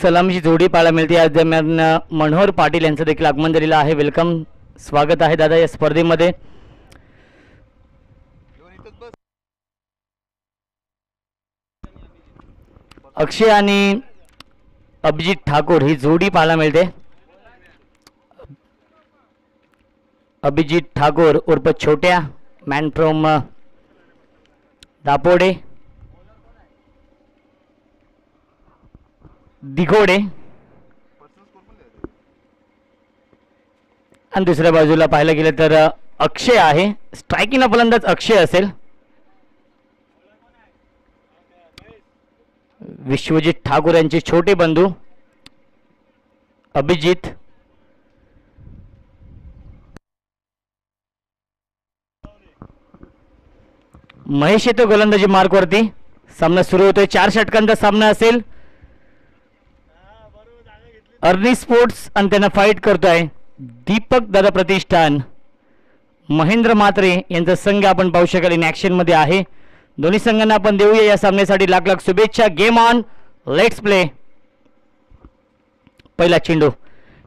सलामीची जोडी पाहायला मिळते. या दरम्यान मनोहर पाटील यांचं देखील आगमन झालेलं आहे. वेलकम, स्वागत आहे दादा या स्पर्धेमध्ये. अक्षय आणि अभिजित ठाकूर ही जोडी पाहायला मिळते. अभिजित ठाकूर उर्फ छोट्या, मॅन फ्रॉम दापोडे दिघोडे, आणि दुसऱ्या बाजूला पाहायला गेलं तर अक्षय आहे. स्ट्रायकिंगला फलंदाज अक्षय असेल. विश्वजित ठाकूर यांचे छोटे बंधू अभिजित. महेश येतो गोलंदाजी मार्कवरती. सामना सुरू होतोय. 4 षटकांचा सामना असेल. अर्नी स्पोर्ट्स आणि त्यांना फाईट करतोय दीपक दादा प्रतिष्ठान. महेंद्र म्हात्रे यांचा संघ आपण पाहू शकाल इन ॲक्शन मध्ये आहे. दोन्ही संघांना आपण देऊया या सामन्यासाठी लाख लाख शुभेच्छा. Game on, let's play. पहिला चेंडू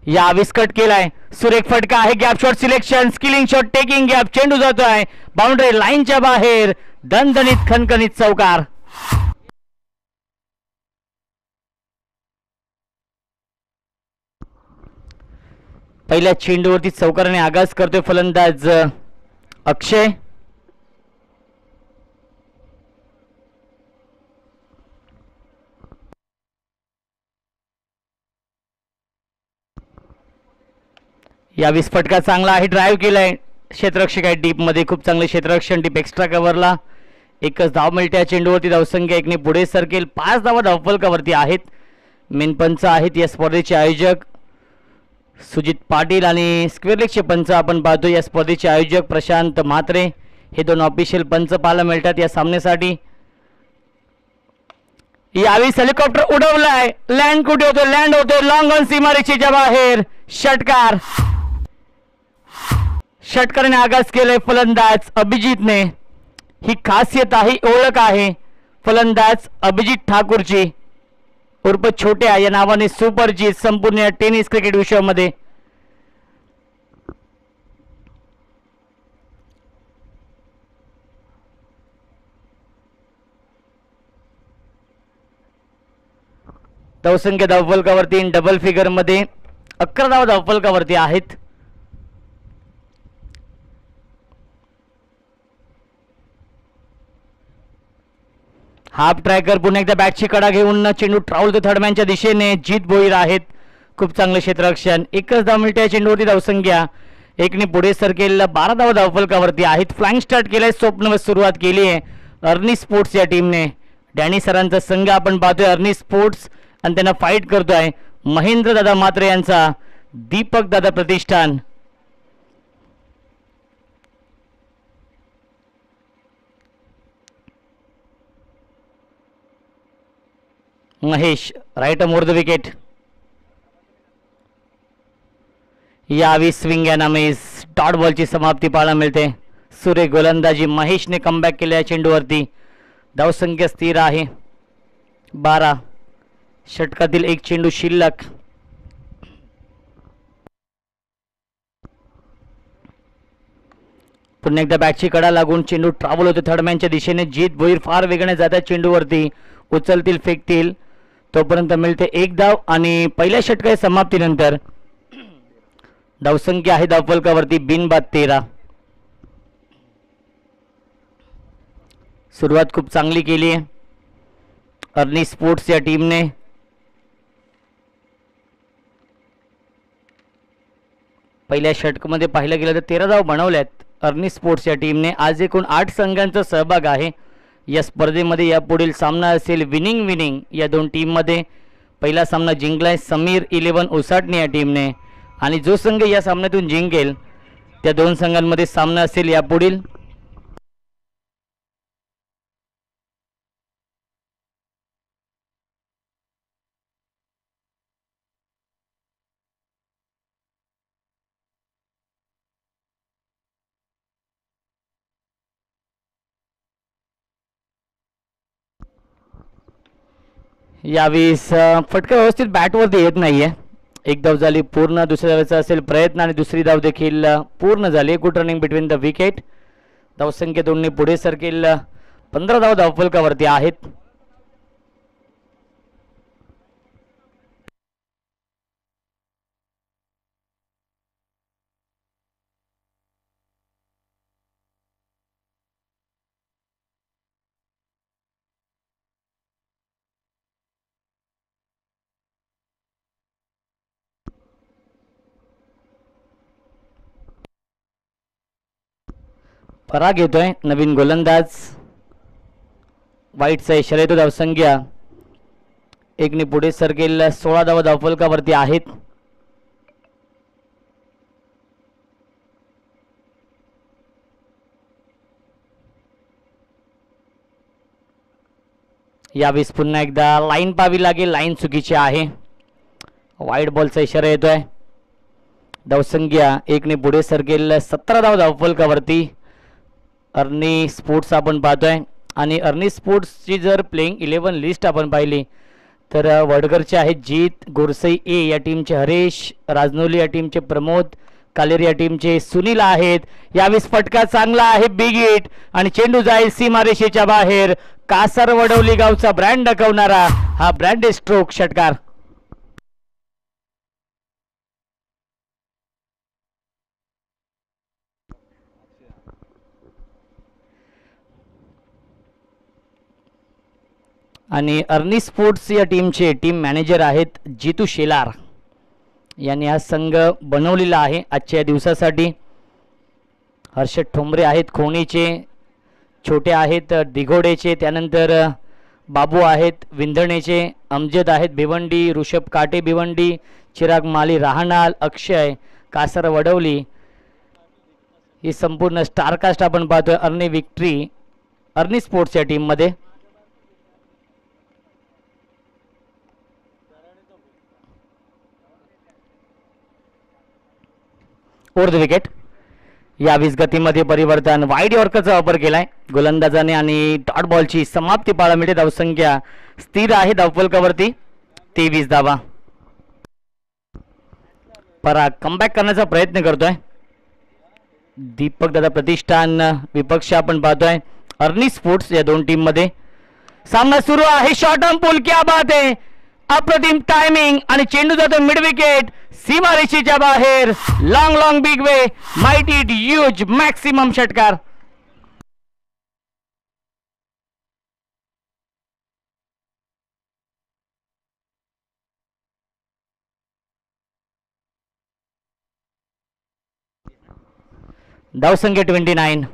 या आविष्कट केलाय. सुरेख फटका आहे. Gap shot selection, skilling shot, taking gap. चेंडू जातोय बाउंड्री लाईनच्या बाहेर. दणदणीत खणखणीत चौकार. पहिल्या चेंडूवरती चौकाराने आगाज करतोय फलंदाज अक्षय. या विस्फटका चांगला आहे. ड्राईव्ह केलाय. क्षेत्ररक्षक आहे डीप मध्ये. खूप चांगले क्षेत्ररक्षण. डीप एक्स्ट्रा कव्हरला एकच धाव मिळते. या चेंडूवरती धावसंख्या 1 ने पुढे सरकेल. 5 धावा धावफलकावरती आहेत. मेन पंच आहेत या स्पर्धेचे आयोजक सुजित पाटील आणि स्क्वेअर लेगचे पंच आपण पाहतो. या स्पर्धेचे आयोजक प्रशांत म्हात्रे. हे दोन ऑफिशियल पंच पाहायला मिळतात या सामन्यासाठी. यावेळी हेलिकॉप्टर उडवलाय. लँड कुठे होतो? लँड होतो लॉंग ऑन सीमारेषेच्या बाहेर. षटकार. षटकाराने आगाज केलाय फलंदाज अभिजितने. ही खासियत आहे, ओळख आहे फलंदाज अभिजित ठाकूरची उर्फ छोट्या या नावाने सुपरजीत संपूर्ण टेनिस क्रिकेट विश्वामध्ये. धावसंख्या धावफलकावरती डबल फिगर मध्ये 11 धावा धावफलकावरती आहेत. हाफ ट्रॅकर पुन्हा एकदा बॅटची कडा घेऊन चेंडू ट्राउल थर्डमॅनच्या दिशेने. जीत भोईर आहेत. खूप चांगले क्षेत्ररक्षण. एकच धाव मिळते चेंडूवरती. धावसंख्या 1 ने पुढे सरकेल. 12 धावा धावफलकावरती आहेत. फ्लाइंग स्टार्ट केलाय. स्वप्नवत सुरुवात केली आहे अर्नी स्पोर्ट्स या टीमने. डॅनी सरांचा संघ आपण पाहतोय अर्नी स्पोर्ट्स आणि त्यांना फाईट करतोय महेंद्र दादा म्हात्रे यांचा दीपक दादा प्रतिष्ठान. Mahesh right more the wicket. यावी स्विंग या नामे डॉट बॉलची समाप्ती पाहायला मिळते. सुरेख गोलंदाजी महेशने कमबॅक केल्या चेंडूवरती. धावसंख्या स्थिर आहे 12. षटकातील एक चेंडू शिल्लक. पुन्हा एकदा बॅटची कडा लागून चेंडू ट्रॅव्हल होतो थर्डमॅनच्या दिशेने. जीत भोईर फार वेगाने जातात चेंडूवरती. उचलतील फेकतील तोपर्यंत मिळते 1 धाव. आणि पहिल्या षटकाच्या समाप्तीनंतर धावसंख्या आहे धावफलकावरती बिनबाद 13. सुरुवात खूप चांगली केली आहे अर्नी स्पोर्ट्स या टीमने. पहिल्या षटकामध्ये पाहिलं गेलं तर 13 धाव बनवल्यात अर्नी स्पोर्ट्स या टीमने. आज एकूण 8 संघांचा सहभाग आहे या स्पर्धेमध्ये. यापुढील सामना असेल विनिंग विनिंग या दोन टीममध्ये. पहिला सामना जिंकलाय समीर 11 उसाटणे या टीमने आणि जो संघ या सामन्यातून जिंकेल त्या दोन संघांमध्ये सामना असेल यापुढील. यावेळेस फटका व्यवस्थित बॅटवरती येत नाहीये. एक धाव झाली पूर्ण. दुसऱ्या धावेचा असेल प्रयत्न आणि दुसरी धाव देखील पूर्ण झाली. Good running between the wicket. धावसंख्या 2 पुढे सरकेल. 15 धाव धावफलकावरती आहेत. पराग येतोय नवीन गोलंदाज. वाईटचा इशारा येतो. धावसंख्या 1 पुढे सरकेल. 16 धावा धावफलकावरती आहेत. यावेळेस पुन्हा एकदा लाईन पाहावी लागेल. लाईन चुकीची आहे. वाईट बॉलचा इशारा येतोय. धावसंख्या 1 पुढे सरकेल. 17 धाव धावफलकावरती. अर्नी स्पोर्ट्स आपण पाहतोय आणि अर्नी स्पोर्ट्सची जर प्लेइंग 11 लिस्ट आपण पाहिली तर वडगरचे आहेत जीत, गोरसई ए या टीमचे हरेश, राजनोली या टीमचे प्रमोद, कालेर या टीमचे सुनील आहेत. यावेळेस फटका चांगला आहे. बिग हिट आणि चेंडू जाईल सीमारेषेच्या बाहेर. कासार वडवली गावचा ब्रँड दाखवणारा हा ब्रँडेड स्ट्रोक षटकार. आणि अर्नी स्पोर्ट्स या टीमचे टीम मॅनेजर आहेत जितू शेलार यांनी हा संघ बनवलेला आहे आजच्या दिवसासाठी. हर्षद ठोंबरे आहेत खोणीचे, छोटे आहेत दिघोडेचे, त्यानंतर बाबू आहेत विंधणेचे, अमजद आहेत भिवंडी, ऋषभ काटे भिवंडी, चिराग माली राहणाल, अक्षय कासार वडवली. ही संपूर्ण स्टारकास्ट आपण पाहतोय अर्नी स्पोर्ट्स या टीममध्ये. Over the wicket. यावेळेस गतीमध्ये परिवर्तन. वाईड यॉर्करचा वापर केलाय गोलंदाजाने आणि डॉट बॉलची समाप्ती पाहायला मिळते. धावसंख्या स्थिर आहे धावफलकावरती 23 धावा. पराग कमबॅक करण्याचा प्रयत्न करतोय. दीपक दादा प्रतिष्ठान विपक्ष आपण पाहतोय अर्नी स्पोर्ट्स या दोन टीम मध्ये. सामना सुरू आहे. शॉर्ट ऑन पूल, क्या बात आहे. अप्रतिम टायमिंग आणि चेंडू जातो मिड विकेट सीमारेषेच्या बाहेर. Long big way mighty huge maximum षटकार. धावसंख्या 29.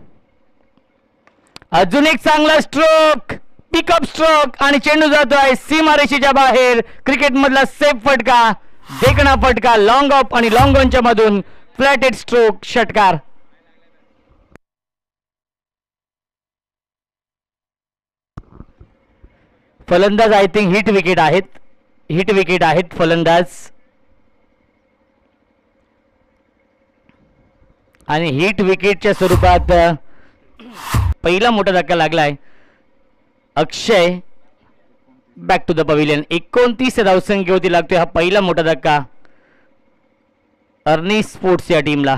अजून एक चांगला स्ट्रोक, पिकअप स्ट्रोक आणि चेंडू जातोय सीमारेषेच्या बाहेर. क्रिकेट मधला सेफ फटका, देखणा फटका, लॉंग ऑफ आणि लॉंग ऑनच्या मधून फ्लॅटेड स्ट्रोक षटकार. फलंदाज आय थिंक हिट विकेट आहेत फलंदाज. आणि हिट विकेटच्या स्वरूपात पहिला मोठा धक्का लागलाय. अक्षय बॅक टू द पवेलियन. 29 धावसंख्या होती लागतोय हा पहिला मोठा धक्का अर्नी स्पोर्ट्स या टीमला.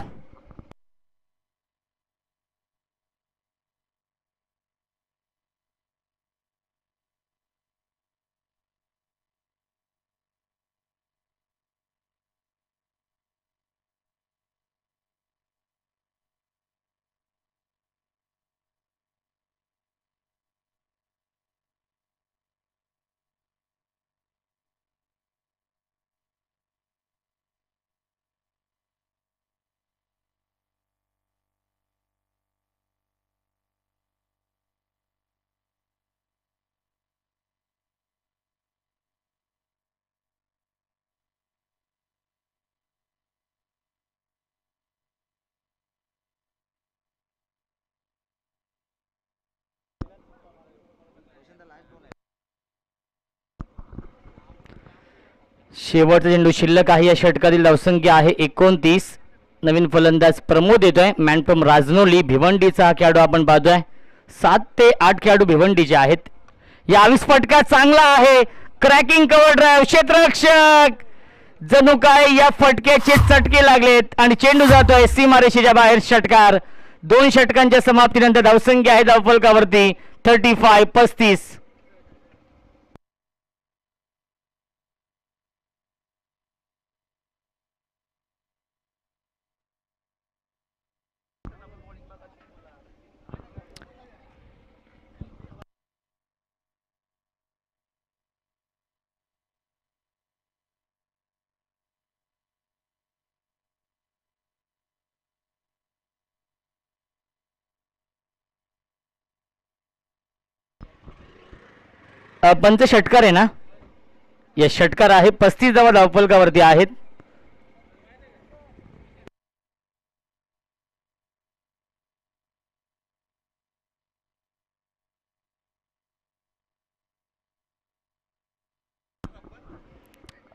शेवटचा चेंडू शिल्लक आहे. या षटकातील धावसंख्या आहे 29. नवीन फलंदाज प्रमोद येतोय मॅन फ्रॉम राजनोली भिवंडीचा हा खेळाडू आपण पाहतोय. 7 ते 8 खेळाडू भिवंडीचे आहेत. यावेळेस फटका चांगला आहे. क्रॅकिंग कव्हर ड्राईव्ह, क्षेत्ररक्षक जणू काय या फटक्याचे चटके लागलेत आणि चेंडू जातोय सीमारेषेच्या बाहेर. षटकार. 2 षटकांच्या समाप्तीनंतर धावसंख्या आहे धावफलकावरती 35. पंच षटकार आहे ना? या षटकार आहे. 35 धावा धावफलकावरती आहेत.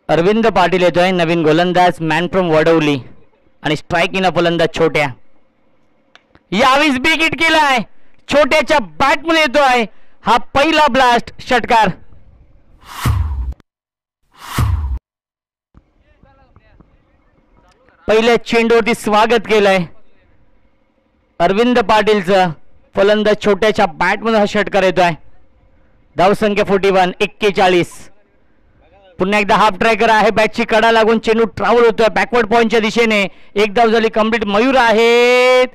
अरविंद पाटील येतोय, नवीन गोलंदाज, मॅन फ्रॉम वडवली, आणि स्ट्राईक इन फलंदाज छोट्या. यावेळीस बिग हिट केलाय, छोट्याच्या बॅट मध्ये येतोय हा पहिला ब्लास्ट. षटकार. पहिल्या चेंडूवरती स्वागत केलंय अरविंद पाटीलचं. फलंदाज छोट्याच्या बॅट मध्ये हा षटकार येतोय. धावसंख्या 41. पुन्हा एकदा हाफ ट्रॅकर आहे, बॅटची कडा लागून चेंडू ट्रॅव्हल होतोय बॅकवर्ड पॉइंटच्या दिशेने. एक धाव झाली कंप्लीट. मयूर आहेत,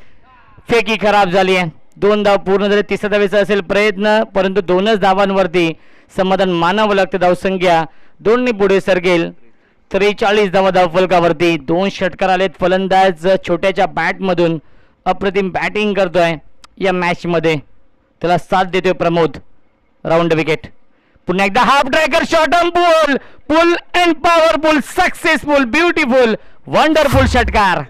फेकी खराब झाली आहे. 2 धाव पूर्ण झाले. तिसऱ्या धावेचा असेल प्रयत्न, परंतु 2च धावांवरती समाधान मानावं लागतं. धावसंख्या 2 ने पुढे सरकेल. 43 धावा धावफलकावरती. 2 षटकार आलेत. फलंदाज छोट्याच्या बॅट मधून अप्रतिम बॅटिंग करतोय या मॅच मध्ये. त्याला साथ देतोय प्रमोद. Round wicket. पुन्हा एकदा half tracker, short on ball, pull and powerful, successful, beautiful, wonderful षटकार.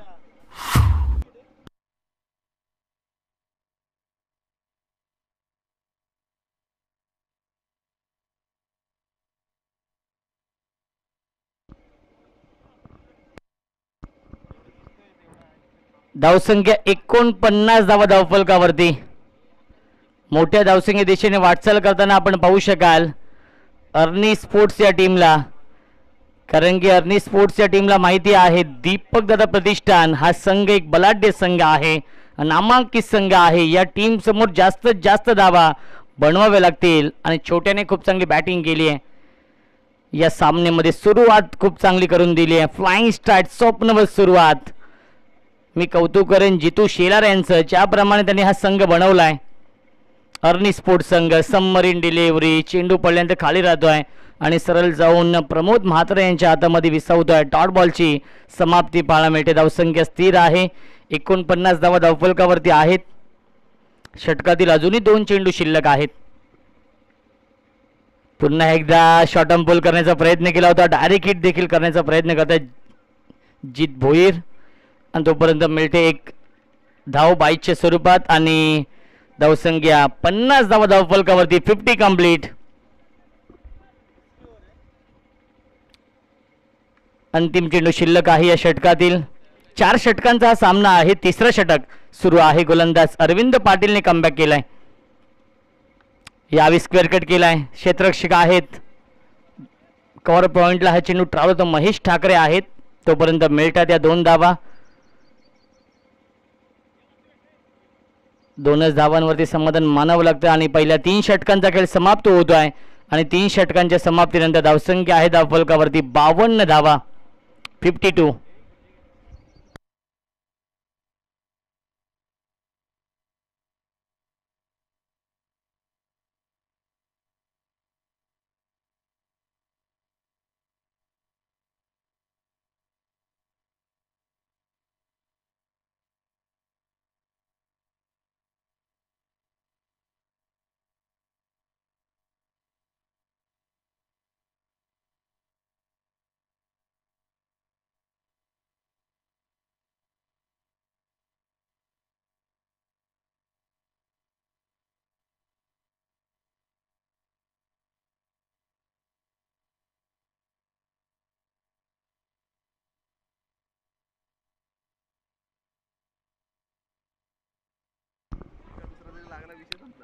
धावसंख्या 49 धावा धावफलकावरती. मोठ्या धावसंख्ये दिशेने वाटचाल करताना आपण पाहू शकाल अर्नी स्पोर्ट्स या टीमला, कारण की अर्नी स्पोर्ट्स या टीमला माहिती आहे दीपक दादा प्रतिष्ठान हा संघ एक बलाढ्य संघ आहे, नामांकित संघ आहे. या टीम समोर जास्तीत जास्त धावा बनवावे लागतील आणि छोट्याने खूप चांगली बॅटिंग केली आहे या सामन्यामध्ये. सुरुवात खूप चांगली करून दिली आहे. फ्लाइंग स्टार्ट, स्वप्नवत सुरुवात. मी कौतुक करेन जितू शेलार यांचं, ज्याप्रमाणे त्यांनी हा संघ बनवलाय. अर्नी स्पोर्ट्स संघ. सबमरीन डिलिव्हरी, चेंडू पडल्यानंतर खाली राहतोय आणि सरळ जाऊन प्रमोद म्हात्रे यांच्या हातामध्ये विसावतोय. डॉट बॉलची समाप्ती पाहायला मिळते. धावसंख्या स्थिर आहे. 49 धावा धावफलकावरती आहेत. षटकातील अजूनही 2 चेंडू शिल्लक आहेत. पुन्हा एकदा शॉर्ट ऑन बॉल करण्याचा प्रयत्न केला होता. डायरेक्ट हिट देखील करण्याचा प्रयत्न करताय जित भोईर, आणि तोपर्यंत मिळते एक धाव बाईच्या स्वरूपात आणि धावसंख्या 50 धावा धावफलकावरती. 50 कंप्लीट. अंतिम चेंडू शिल्लक आहे या षटकातील. 4 षटकांचा हा सामना आहे. 3रं षटक सुरू आहे. गोलंदाज अरविंद पाटीलने कमबॅक केलाय. यावेळी स्क्वेअर कट केलाय. क्षेत्ररक्षक आहेत. कव्हर पॉइंटला हा चेंडू ट्रॅव्हल होतो. महेश ठाकरे आहेत. तोपर्यंत मिळतात या 2 धावा. 2च धावांवरती समाधान मानावं लागतं आणि पहिल्या 3 षटकांचा खेळ समाप्त होतोय आणि 3 षटकांच्या समाप्तीनंतर धावसंख्या आहे धावफलकावरती 52 धावा. 52.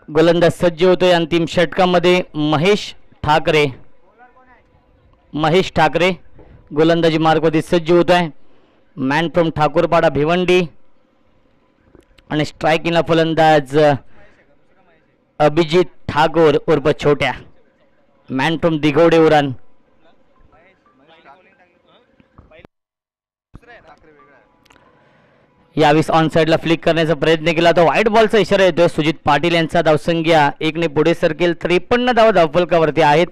गोलंदाज सज्ज होतोय अंतिम षटकामध्ये. महेश ठाकरे. महेश ठाकरे गोलंदाजी मार्गवरती सज्ज होत आहे. मॅन फ्रॉम ठाकूरपाडा भिवंडी आणि स्ट्रायकिंगला फलंदाज अभिजित ठाकूर उर्फ छोट्या. मॅन फ्रॉम दिघवडे उरण. यावेळेस ऑन साइडला फ्लिक करण्याचा प्रयत्न केला तो व्हाईट बॉलचा इशारा येतोय. सुजित पाटील यांचा धावसंख्या 1 ने पुढे सरकेल. 53 धावा धावफलकावरती आहेत.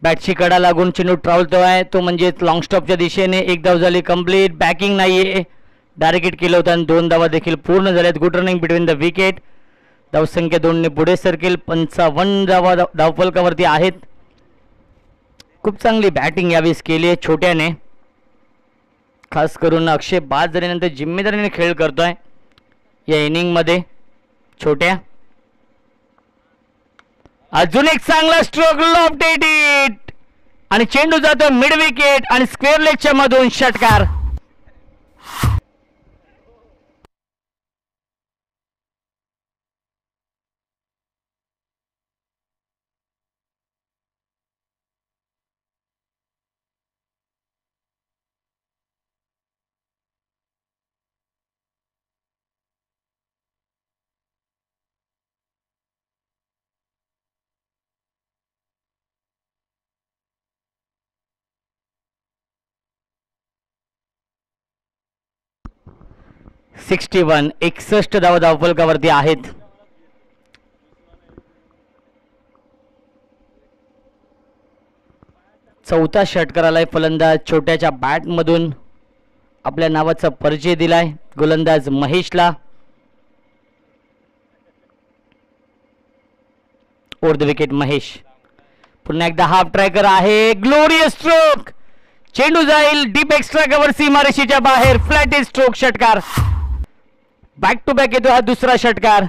बॅटची कडा लागून चेंडू ट्रावलतोय तो म्हणजेच लॉंग स्टॉपच्या दिशेने. एक धाव झाली कंप्लीट. बॅकिंग नाहीये. डायरेक्ट हिट केलं होतं आणि 2 धावा देखील पूर्ण झाल्यात. Good running between the wicket. धावसंख्या 2 ने पुढे सरकेल. 55 धावा धावफलकावरती आहेत. खूप चांगली बॅटिंग यावेळेस केली आहे छोट्याने. खास करून अक्षय बाद झाल्यानंतर जिम्मेदारीने खेळ करतोय या इनिंगमध्ये छोट्या. अजून एक चांगला स्ट्रोक लॉफ्ट इट आणि चेंडू जातो मिड विकेट आणि स्क्वेअर लेगच्या मधून षटकार. सिक्स्टी 61 धावा धावफलकावरती आहेत. चौथा षटकाराला फलंदाज छोट्याच्या बॅटमधून आपल्या नावाचा परिचय दिलाय गोलंदाज महेशला. Over the wicket Mahesh. पुन्हा एकदा हाफ ट्रॅकर आहे. Glorious stroke. चेंडू जाईल डीप एक्स्ट्रा कव्हर सीमारेषेच्या बाहेर. फ्लॅट स्ट्रोक षटकार. बॅक टू बॅक येतो हा दुसरा षटकार.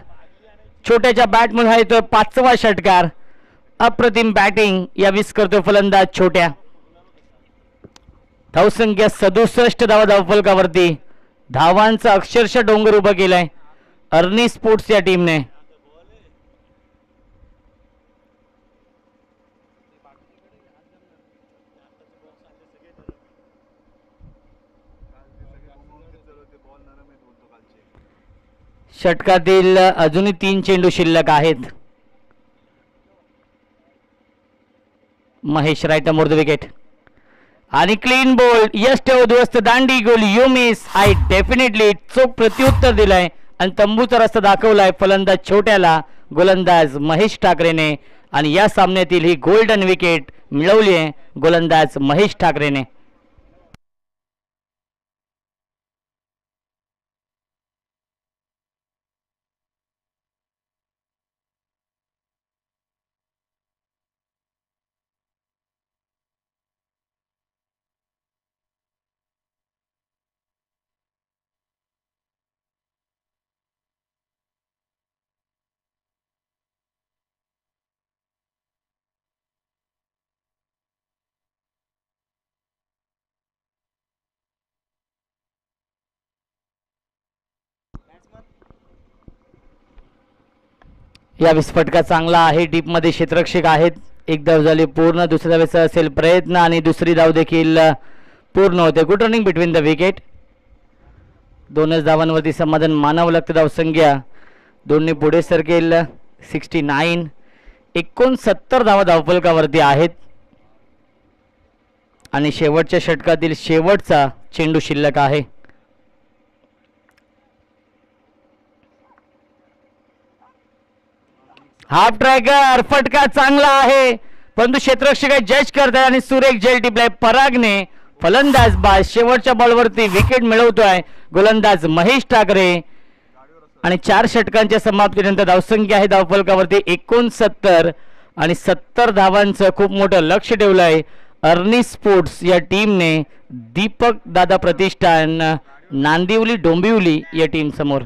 छोट्याच्या बॅटमधून हा येतो 5वा षटकार. अप्रतिम बॅटिंग यावेळेस करतो फलंदाज छोट्या. धावसंख्या 67 धावा धावफलकावरती. धावांचा अक्षरशः डोंगर उभा केलाय अर्नी स्पोर्ट्स या टीमने. षटकातील अजूनही 3 चेंडू शिल्लक आहेत. Mahesh right more the wicket आणि क्लीन बोल्ड. यस ठेव दोस्त दांडी गोल यू मिस. आय डेफिनेटली चोख प्रत्युत्तर दिलाय आणि तंबूचा रस्ता दाखवलाय फलंदाज छोट्याला गोलंदाज महेश ठाकरेने आणि या सामन्यातील ही गोल्डन विकेट मिळवली आहे गोलंदाज महेश ठाकरेने. या विस्फटका चांगला आहे. डीप मध्ये क्षेत्ररक्षक आहेत. एक धाव झाली पूर्ण. दुसऱ्या धावेचा असेल प्रयत्न आणि दुसरी धाव देखील पूर्ण होते. Good running between the wicket. 2च धावांवरती समाधान मानावं लागतं. धावसंख्या 2 ने पुढे सरकेल. 69 69 धावा धावफलकावरती आहेत आणि शेवटच्या षटकातील शेवटचा चेंडू शिल्लक आहे. हाफ ट्रॅकर फटका चांगला आहे परंतु क्षेत्ररक्षक जज करतात आणि सुरेख जेल टिपलाय परागने. फलंदाज बाद. शेवटच्या बॉलवरती विकेट मिळवतोय गोलंदाज महेश ठाकरे आणि 4 षटकांच्या समाप्तीनंतर धावसंख्या आहे धावफलकावरती 69 आणि 70 धावांचं खूप मोठं लक्ष ठेवलंय अर्नी स्पोर्ट्स या टीमने दीपक दादा प्रतिष्ठान नांदिवली डोंबिवली या टीम समोर.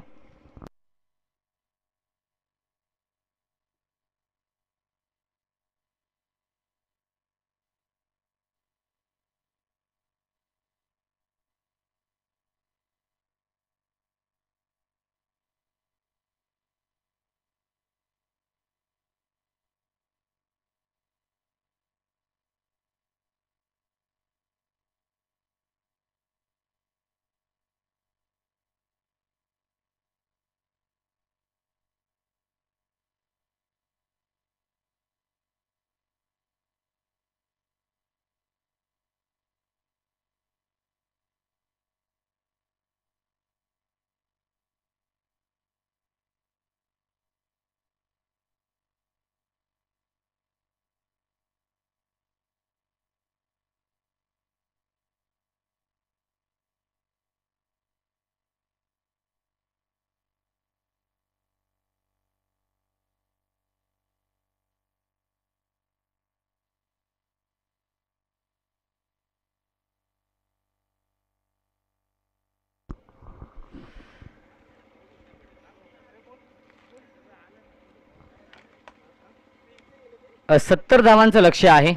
70 धावांचं लक्ष्य आहे.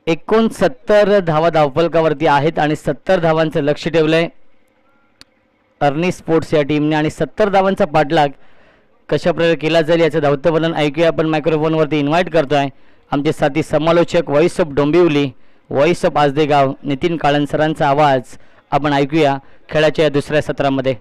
एकोणसत्तर धावा धावफलकावरती आहेत आणि 70 धावांचं लक्ष ठेवलंय अर्नी स्पोर्ट्स या टीमने आणि 70 धावांचा पाठलाग कशा प्रकारे केला जाईल याचं धावतं वर्णन ऐकूया. आपण मायक्रोफोनवरती इन्व्हाइट करतोय आमचे साथी समालोचक voice of Dombivli, voice of Ajdegaon Nitin Kalan सरांचा आवाज आपण ऐकूया खेळाच्या या दुसऱ्या सत्रामध्ये.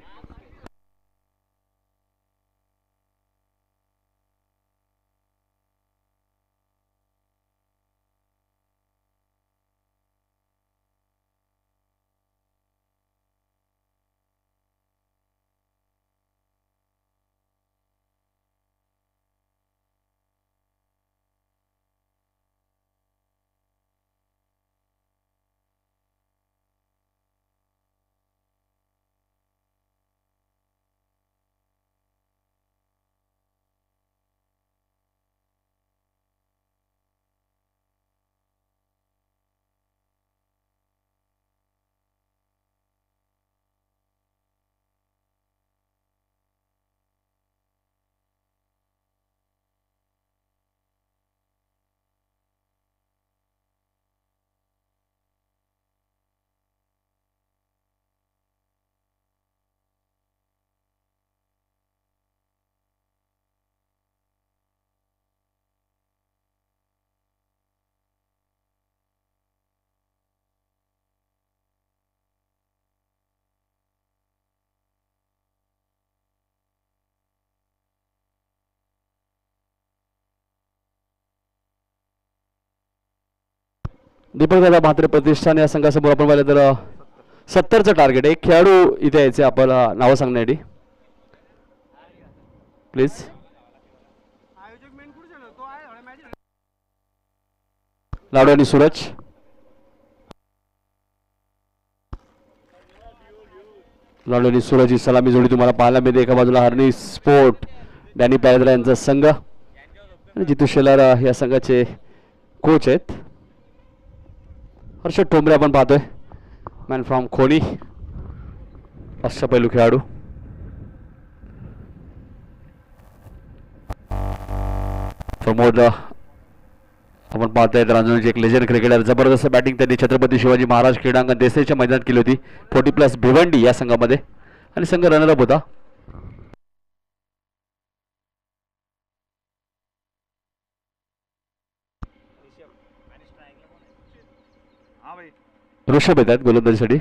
दीपक दादा म्हात्रे प्रतिष्ठान या संघासमोर आपण पाहिलं तर 70चं टार्गेट आहे. खेळाडू इथे यायचे आपल्याला नावं सांगण्यासाठी प्लीज. लाडू आणि सूरज. लाडू आणि सूरज ही सलामी जोडी तुम्हाला पाहायला मिळते. एका बाजूला हरणी स्पोर्ट डॅनी पायदरा यांचा संघ आणि जितू शेलार या संघाचे कोच आहेत. हर्षद ठोंबरे आपण पाहतोय मॅन फ्रॉम खोनी, अष्टपैलू खेळाडू. प्रमोद आपण पाहतोय रांजणचे एक लेजंड क्रिकेटर. जबरदस्त बॅटिंग त्यांनी छत्रपती शिवाजी महाराज क्रीडांगण देसाईच्या मैदानात केली होती 40+ भिवंडी या संघामध्ये आणि संघ रनरअप होता. ऋषभ येतात गोलंदाजीसाठी.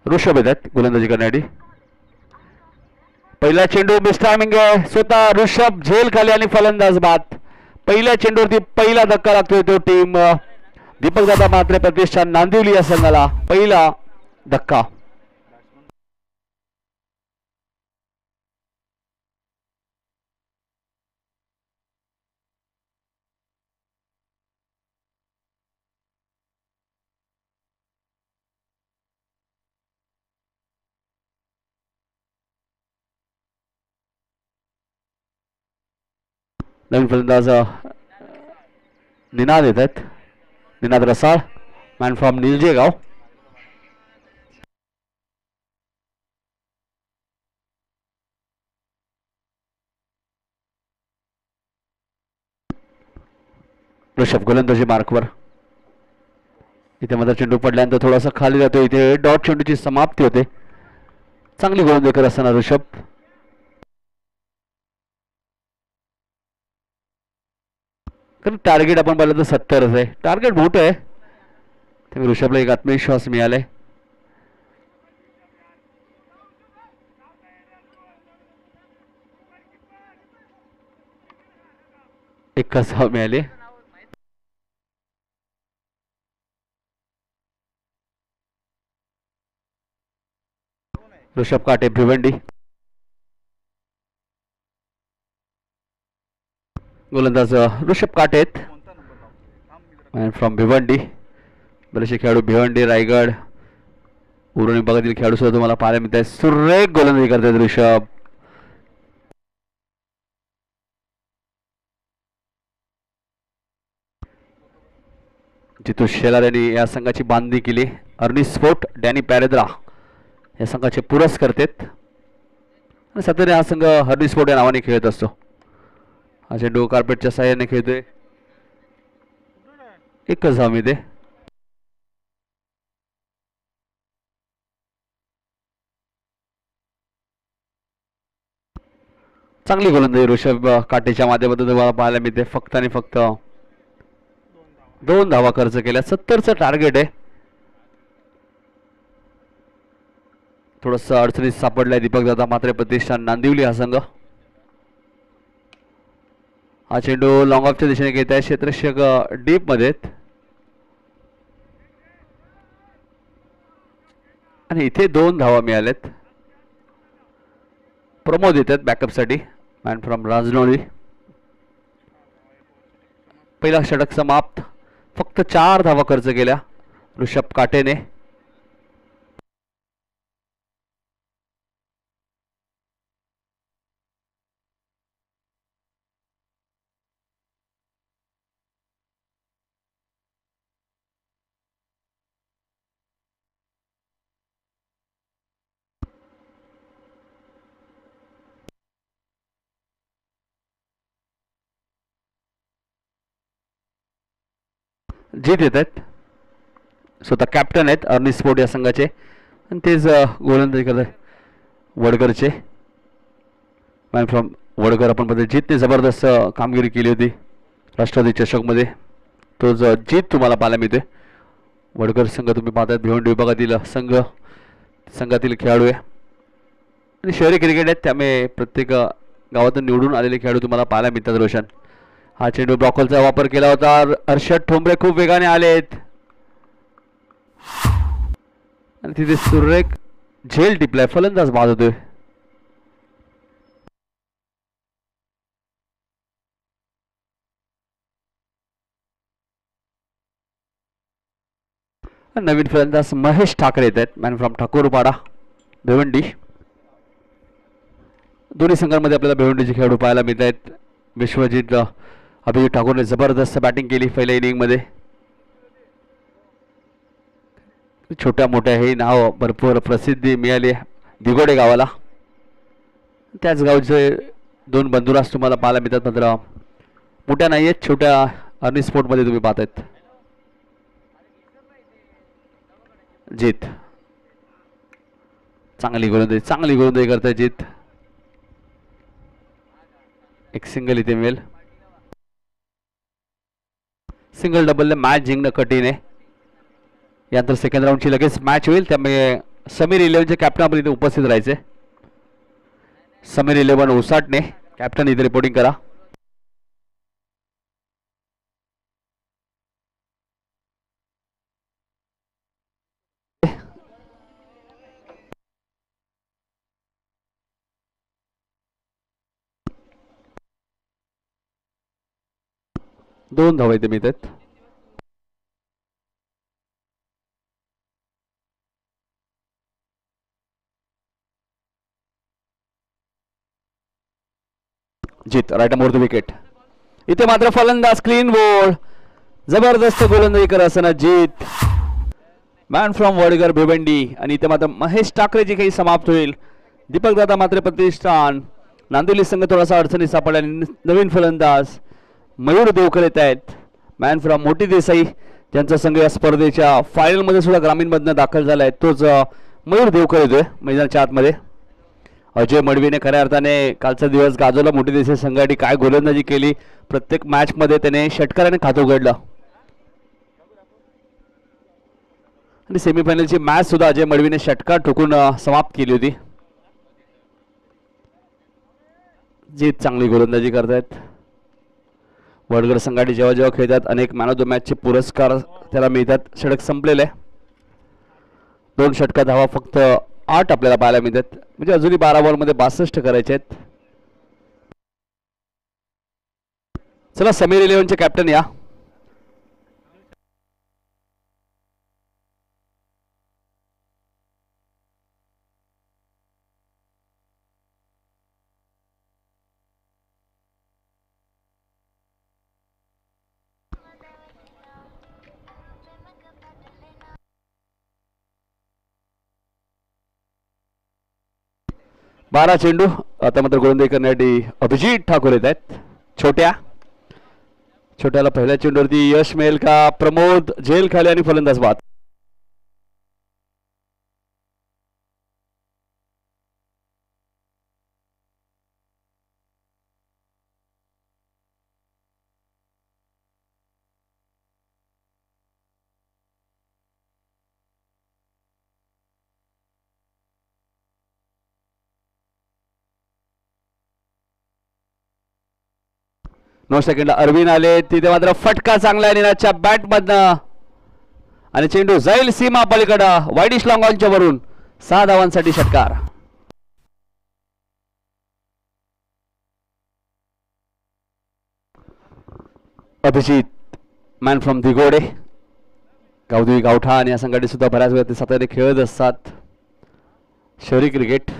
ऋषभ येतात गोलंदाजी करण्यासाठी. पहिला चेंडू मिस टायमिंग आहे. स्वतः ऋषभ झेल खाली आणि फलंदाज बाद. पहिल्या चेंडूवरती पहिला धक्का लागतोय तो टीम दीपक दादा म्हात्रे प्रतिष्ठान नांदिवली या संघाला पहिला धक्का. नवीन फलंदाज निनाद येत आहेत. निनाद रसाळ मॅन फ्रॉम निलजेगाव. ऋषभ गोलंदाजी मार्कवर. इथे माझा चेंडू पडल्यानंतर थोडासा खाली जातो. इथे डॉट चेंडूची समाप्ती होते. चांगली गोलंदाजी करत असताना ऋषभ. कारण टार्गेट आपण पाहिलं तर 70च आहे. टार्गेट मोठं आहे त्यामुळे ऋषभला एक आत्मविश्वास मिळालाय. एक धाव मिळाली. ऋषभ काटे भिवंडी, गोलंदाज ऋषभ काटे फ्रॉम भिवंडी. बरेचसे खेळाडू भिवंडी, रायगड, उरण विभागातील खेळाडू सुद्धा तुम्हाला पाहायला मिळत आहे. सुरेख गोलंदाजी करतात ऋषभ. जितू शेलार यांनी या संघाची बांधणी केली. अर्निस्ट फोर्ट, डॅनी पॅरेद्रा या संघाचे पुरस्कर्तेत आणि सध्या हा संघ अर्निस्ट फोर्ट या नावाने खेळत असतो. हा चेंडू कार्पेटच्या साहाय्याने खेळतोय. एकच धाव मिळते. चांगली गोलंदाजी ऋषभ काटेच्या माध्यमातून तुम्हाला पाहायला मिळते. फक्त आणि फक्त 2 धावा खर्च केल्या. 70चं टार्गेट आहे. थोडस अडचणीत सापडलाय दीपक दादा मात्रे प्रतिष्ठान नांदिवली हा संघ. हा चेंडू लॉंग ऑफच्या दिशेने घेत आहे. क्षेत्ररक्षक डीप मध्ये आणि इथे 2 धावा मिळाल्यात. प्रमोद येतात बॅकअप साठी. Man from Rajnoli. पहिला षटक समाप्त. फक्त 4 धावा खर्च केल्या ऋषभ काटेने. जीत येत आहेत. स्वतः कॅप्टन आहेत अर्निस्ट फोर्ट या संघाचे आणि तेच गोलंदाजी करत आहेत वडगरचे. मॅन फ्रॉम वडगर आपण बघतो. जीतने जबरदस्त कामगिरी केली होती राष्ट्रवादी चषकमध्ये. तो जीत तुम्हाला पाहायला मिळते. वडगर संघ तुम्ही पाहताय भिवंडी विभागातील संघातील खेळाडू आहे आणि शहरी क्रिकेट आहेत, त्यामुळे प्रत्येक गावातून निवडून आलेले खेळाडू तुम्हाला पाहायला मिळतात. रोशन हा चेंडू ब्लॉकलचा वापर केला होता. हर्षद ठोंबरे खूप वेगाने आलेत आणि तिथे सुरेख झेल टिपलाय. फलंदाज बाद होतोय. नवीन फलंदाज महेश ठाकरे येत आहेत. Man from Thakurpada Bhiwandi. दोन्ही संघांमध्ये आपल्याला भिवंडीचे खेळाडू पाहायला मिळत आहेत. विश्वजित अभिजित ठाकूरने जबरदस्त बॅटिंग केली पहिल्या इनिंगमध्ये. छोट्या मोठ्या हे नाव भरपूर प्रसिद्धी मिळाली दिगोडे गावाला. त्याच गावचे 2 बंधुरास तुम्हाला पाहायला मिळतात. मात्र मोठ्या नाही आहेत, छोट्या अर्निस्ट स्पोर्टमध्ये तुम्ही पाहतायत. जीत चांगली गोलंदाजी करताय जीत. एक सिंगल इथे मिळेल. सिंगल डबलने मॅच जिंकणं कठीण आहे. यानंतर सेकंड राऊंडची लगेच मॅच होईल, त्यामुळे समीर 11चे कॅप्टन आपण इथे उपस्थित राहायचे. समीर 11 उसाटणे कॅप्टन इथे रिपोर्टिंग करा. दोन धावा इथे मिळतात. जीत राईट मोर द विकेट. इथे मात्र फलंदाज क्लीन बोल्ड. जबरदस्त गोलंदाजी करत असताना जीत मॅन फ्रॉम वडगर भिवंडी. आणि इथे मात्र महेश ठाकरेची काही समाप्त होईल. दीपक दादा मात्र प्रतिष्ठान नांदिवली संघ थोडासा अडचणीत सापडला. नवीन फलंदाज मयूर देवकर येत आहेत. मॅन फ्रॉम मोठी देसाई ज्यांचा संघ या स्पर्धेच्या फायनलमध्ये सुद्धा ग्रामीणमधनं दाखल झाला आहे, तोच मयूर देवकर येतोय मैदानाच्या आतमध्ये. अजय मडवीने खऱ्या अर्थाने कालचा दिवस गाजवला. मोठी देसाई संघासाठी काय गोलंदाजी केली. प्रत्येक मॅचमध्ये त्याने षटकाराने खातं उघडलं आणि सेमीफायनलची मॅच सुद्धा अजय मडवीने षटकार ठोकून समाप्त केली होती. जीत चांगली गोलंदाजी करतायत. वडगर संघाटी जेव्हा जेव्हा खेळतात अनेक मॅन ऑफ द मॅचचे पुरस्कार त्याला मिळतात. षटक संपलेले. 2 षटका धावा फक्त 8 आपल्याला पाहायला मिळतात, म्हणजे अजूनही 12 बॉलमध्ये 62 करायचे आहेत. चला समीर 11चे कॅप्टन या. बारा चेंडू आता मात्र गोलंदाजी करण्यासाठी अभिजित ठाकूर येत आहेत. छोट्याला पहिल्या चेंडूवरती यश मिळेल का? प्रमोद झेल खाली आणि फलंदाज बाद. नऊ सेकंड अरविंद आले, तिथे मात्र फटका चांगला आहे निराजच्या बॅट मधनं आणि चेंडू जाईल सीमा पलीकडं वाईडिश लॉंग ऑनच्या वरून. 6 धावांसाठी षटकार. अभिजित मॅन फ्रॉम दिगोडे, गावदेवी गावठा आणि या संघाने सुद्धा बऱ्याच वेळा ते सातत्याने खेळत असतात. शहरी क्रिकेट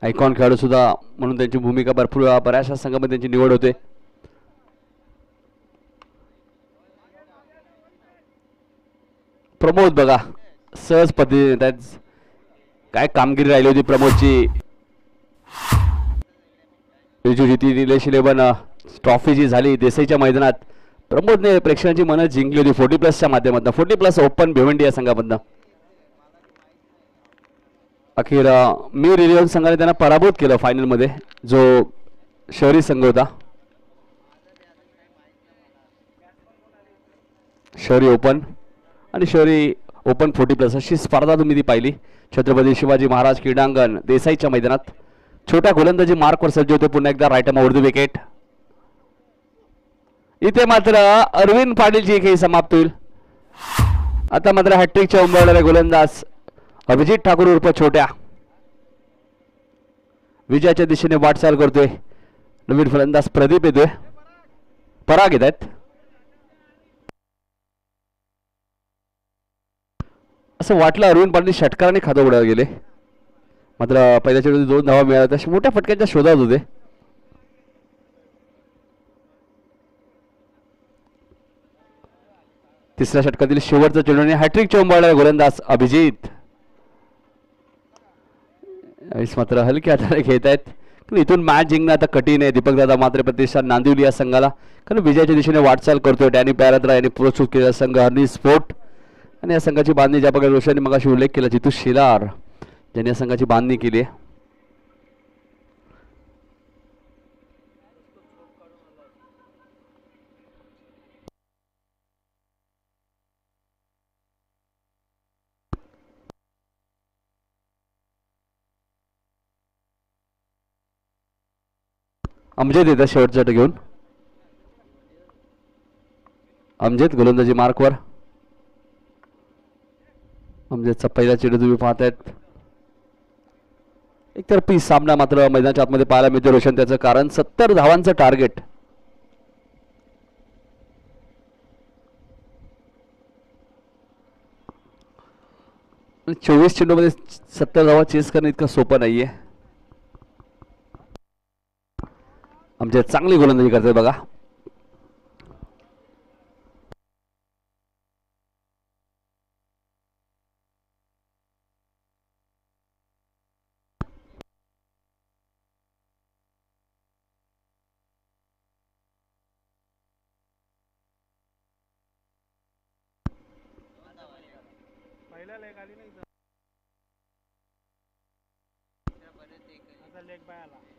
आयकॉन खेळाडू सुद्धा म्हणून त्यांची भूमिका भरपूर बऱ्याचशा संघामध्ये त्यांची निवड होते. प्रमोद बघा सहज पद्धतीने काय कामगिरी राहिली होती प्रमोदची. निलेश 11 ट्रॉफी जी झाली देसाईच्या मैदानात, प्रमोदने प्रेक्षकांची मनं जिंकली होती 40+ माध्यमातून. 40+ ओपन भिवंडी या संघामधनं अखेर मीर 11 संघाने त्यांना पराभूत केलं फायनलमध्ये, जो शहरी संघ होता. शहरी ओपन आणि शहरी ओपन 40+ अशी स्पर्धा तुम्ही ती पाहिली छत्रपती शिवाजी महाराज क्रीडांगण देसाईच्या मैदानात. छोट्या गोलंदाजी मार्कवर सज्ज होते पुन्हा एकदा राईट उर्दू विकेट. इथे मात्र अरविंद पाटीलची खेळी समाप्त होईल. आता मात्र हॅट्रिकच्या उंबरलेला गोलंदाज अभिजित ठाकूर उर्फ छोट्या विजयाच्या दिशेने वाटचाल करतोय. नवीन फलंदाज प्रदीप येतोय, पराग येत आहेत. असं वाटलं अरविंद पाटील षटकाराने खातं उडायला गेले, मात्र पहिल्या चेंडूत 2 धावा मिळाल्या, तशा मोठ्या फटक्यांच्या शोधात होते. तिसऱ्या षटकातील शेवटचा चेंडूने हॅट्रिकच्या उंबरलेला गोलंदाज अभिजित मात्र हलक्या हाताने खेळत आहेत. इथून मॅच जिंकणं आता कठीण आहे. दीपक दादा मात्र प्रतिष्ठान नांदिवली या संघाला कारण विजयाच्या दिशेने वाटचाल करतोय. डॅनी प्यारात्रा यांनी प्रोत्साहित केलेला संघ हर्नी स्पोर्ट आणि या संघाची बांधणी ज्या प्रकारे रोशनने मगाशी उल्लेख केला, जितू शिलार ज्यांनी या संघाची बांधणी केली आहे. अमजद येतात शेवटचा षटक घेऊन. अमजद गोलंदाजी मार्कवर. अमजदचा पहिला चेंडू तुम्ही पाहतायत. एकतर्फी सामना मात्र मैदानाच्या आतमध्ये पाहायला मिळतो रोशन. त्याचं कारण 70 धावांचं टार्गेट. आणि 24 चेंडूमध्ये 70 धावा चेस करणं इतकं सोपं नाहीये. आमच्या चांगली गोलंदाजी करतात बघा.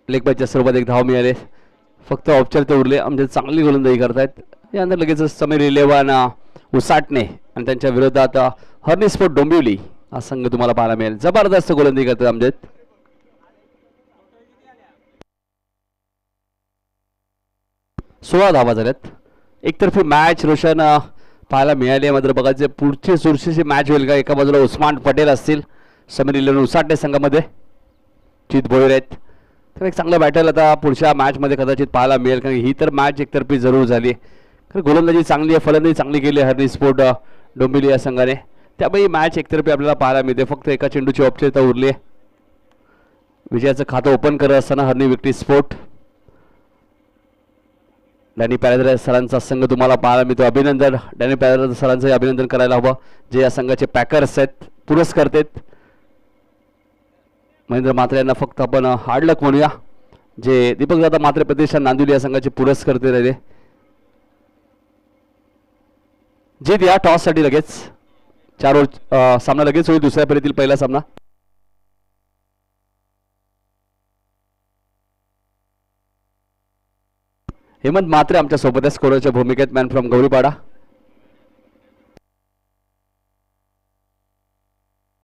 लेग बायच्या स्वरूपात 1 धाव मिळाले. फक्त औपचारिकता उरले. आमच्या चांगली गोलंदाजी करतायत. यानंतर लगेच समीर 11 उसाटणे आणि त्यांच्या विरोधात हर्नी स्पोर्ट डोंबिवली हा संघ तुम्हाला पाहायला मिळेल. जबरदस्त गोलंदाजी करतात आमच्यात. सोळा धावा झाल्यात. एकतर्फी मॅच रोशन पाहायला मिळाली. मात्र बघायचे पुढची चुरशीची मॅच होईल का. एका बाजूला उस्मान पटेल असतील समीर इलेवन उसाटे संघामध्ये जित भोईर आहेत. तर एक चांगला बॅटल आता पुढच्या मॅचमध्ये कदाचित पाहायला मिळेल, कारण ही तर मॅच एकतर्फी जरूर झाली. कारण गोलंदाजी चांगली आहे, फलंदाजी चांगली केली आहे हरणी स्पोर्ट डोंबिवली या संघाने. त्यामुळे ही मॅच एकतर्फी आपल्याला पाहायला मिळते. फक्त एका चेंडूची औपचारिकता उरली आहे. विजयाचं खातं ओपन करत असताना हरणी विक्टी स्पोर्ट डॅनी पॅरेद्रा सरांचा संघ तुम्हाला पाहायला मिळतो. अभिनंदन डॅनी पॅरेद्रा सरांचं अभिनंदन करायला हवं, जे या संघाचे पॅकर्स आहेत, पुरस्कार आहेत. महेंद्र म्हात्रे यांना फक्त आपण हार्ड लक म्हणूया, जे दीपक दादा म्हात्रे प्रतिष्ठान नांदिवली या संघाचे पुरस्कर्ते राहिले. जीत या टॉससाठी लगेच 4 ओव्हर सामना लगेच होईल. दुसऱ्या फेरीतील पहिला सामना. हेमंत म्हात्रे आमच्या सोबत आहे स्कोरच्या भूमिकेत, मॅन फ्रॉम गौरीपाडा.